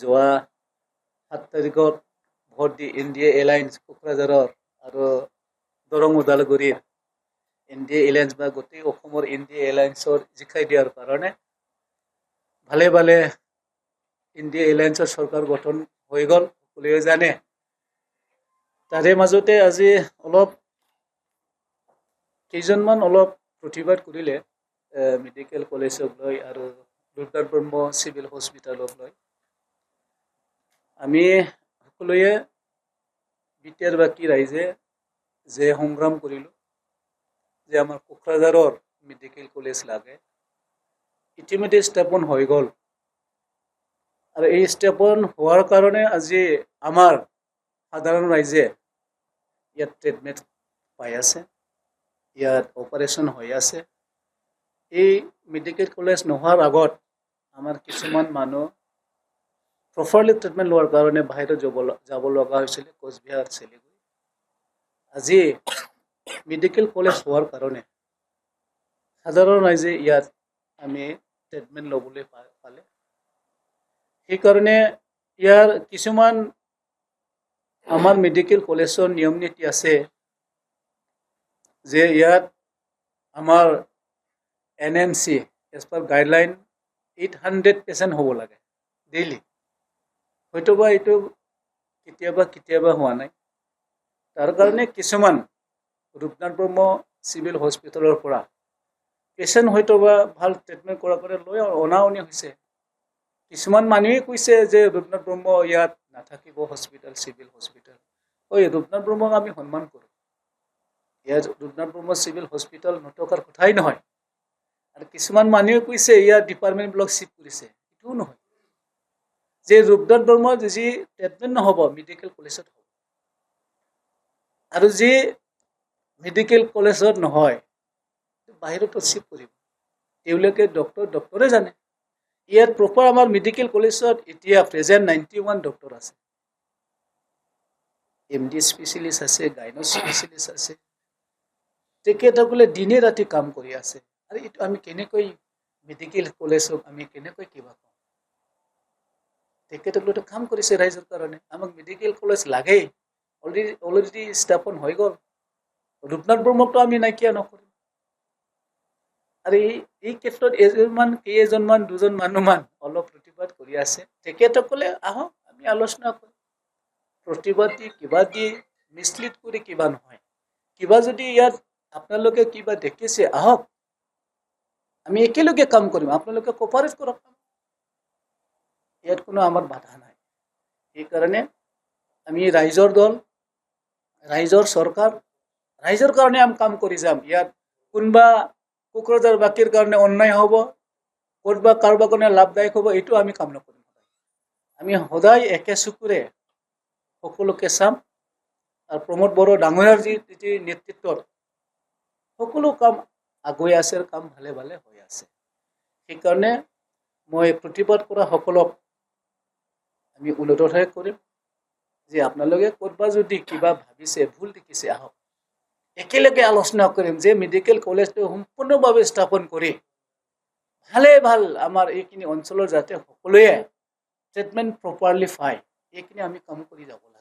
যোৱা 7 তাৰিখত ভোট দি NDA alliance কোকৰাঝাৰৰ আৰু দৰং ওদালগুৰিৰ NDA এলায়েন্স বা গোটেই অসমৰ NDA এলায়েন্সৰ জিকাই দিয়াৰ কাৰণে ভালে ভালে NDA এলায়েন্সৰ চৰকাৰ গঠন হৈ গ'ল, সকলোৱে জানে। তাৰে মাজতে আজি কেইজনমান প্ৰতিবাদ কৰিলে মেডিকেল কলেজক লৈ আৰু দুৰ্গাৰ ব্ৰহ্ম চিভিল হস্পিটেলক লৈ। আমি সকলোৱে বিটিআৰ বাকী ৰাইজে যে সংগ্ৰাম কৰিলোঁ যে আমাৰ কোকৰাঝাৰৰ মেডিকেল কলেজ লাগে, ইতিমধ্যে স্থাপন হৈ গ'ল। আৰু এই স্থাপন হোৱাৰ কাৰণে আজি আমাৰ সাধাৰণ ৰাইজে ইয়াত ট্ৰিটমেণ্ট পাই আছে, ইয়াত অপাৰেশ্যন হৈ আছে। এই মেডিকেল কলেজ নোহোৱাৰ আগত আমাৰ কিছুমান মানুহ প্ৰপাৰলি ট্ৰিটমেণ্ট লোৱাৰ কাৰণে বাহিৰত যাব লগা হৈছিলে, কোচবিহাৰ, শিলিগুৰি। আজি মেডিকেল কলেজ হোৱাৰ কাৰণে সাধাৰণ ৰাইজে ইয়াত আমি ট্ৰিটমেণ্ট ল'বলৈ পালে। সেইকাৰণে ইয়াৰ কিছুমান আমাৰ মেডিকেল কলেজৰ নিয়ম নীতি আছে যে ইয়াত আমাৰ NMC as per guideline 800 percent হ'ব লাগে ডেইলি। হয়তোবা এইটো কেতিয়াবা হোৱা নাই। তাৰ কাৰণে কিছুমান ৰূপনাথ ব্ৰহ্ম চিভিল হস্পিটেলৰ পৰা পেচেণ্ট হয়তোবা ভাল ট্ৰিটমেণ্ট কৰাৰ কাৰণে লৈ অনা-অনি হৈছে। কিছুমান মানুহে কৈছে যে ৰূপনাথ ব্ৰহ্ম ইয়াত নাথাকিব, হস্পিটেল চিভিল হস্পিটেল। ৰূপনাথ ব্ৰহ্মক আমি সন্মান কৰোঁ। ইয়াত ৰূপনাথ ব্ৰহ্ম চিভিল হস্পিটেল নথকাৰ কথাই নহয়। আৰু কিছুমান মানুহে কৈছে ইয়াত ডিপাৰ্টমেণ্টবিলাক চিফ্ট কৰিছে, এইটোও নহয়। যে ৰূপনাথ ব্ৰহ্মৰ যি ট্ৰিটমেণ্ট নহ'ব মেডিকেল কলেজত হ'ব, আৰু যি মেডিকেল কলেজত নহয় বাহিৰতো চিফ্ট কৰিব। তেওঁলোকে ডক্টৰে জানে। ইয়াত প্ৰপাৰ আমাৰ মেডিকেল কলেজত এতিয়া প্ৰেজেণ্ট 91 ডক্টৰ আছে, MD স্পেচিয়েলিষ্ট আছে, গাইনো স্পেচিয়েলিষ্ট আছে। তেখেতসকলে দিনে ৰাতি কাম কৰি আছে। আৰু এইটো আমি কেনেকৈ মেডিকেল কলেজক আমি কেনেকৈ কিবা কওঁ? তেখেতসকলেতো কাম কৰিছে ৰাইজৰ কাৰণে। আমাক মেডিকেল কলেজ লাগেই, অলৰেডি স্থাপন হৈ গ'ল। ৰূপনাথ ব্ৰহ্মকতো আমি নাইকিয়া নকৰিম। আৰু এই ক্ষেত্ৰত কেইজনমান দুজন মানুহমান প্ৰতিবাদ কৰি আছে। তেখেতসকলে আহক, আমি আলোচনা কৰিম। প্ৰতিবাদ দি কিবা দি মিছলিড কৰি কিবা নহয়। কিবা যদি ইয়াত আপোনালোকে কিবা দেখিছে আহক, আমি একেলগে কাম কৰিম। আপোনালোকে কোপাৰেট কৰক, ইয়াত কোনো আমাৰ বাধা নাই। সেইকাৰণে আমি ৰাইজৰ দল, ৰাইজৰ চৰকাৰ, ৰাইজৰ কাৰণে আমি কাম কৰি যাম। ইয়াত কোনোবা কোকৰাঝাৰবাসীৰ কাৰণে অন্যায় হ'ব, ক'ৰবা কাৰোবাৰ কাৰণে লাভদায়ক হ'ব, এইটো আমি কাম নকৰিম। আমি সদায় একে চকুৰে সকলোকে চাম। আৰু প্ৰমোদ বড়ো ডাঙৰীয়াৰ যি নেতৃত্বত সকলো কাম আগুৱাই আছে, কাম ভালে ভালে হৈ আছে। সেইকাৰণে মই প্ৰতিবাদ কৰা সকলক আমি অনুৰোধহে কৰিম যে আপোনালোকে ক'ৰবাত যদি কিবা ভাবিছে, ভুল দেখিছে, আহক একেলগে আলোচনা কৰিম যে মেডিকেল কলেজটো সম্পূৰ্ণভাৱে স্থাপন কৰি ভাল আমাৰ এইখিনি অঞ্চলৰ যাতে সকলোৱে ট্ৰিটমেণ্ট প্ৰপাৰলি পায়, এইখিনি আমি কাম কৰি যাব লাগে।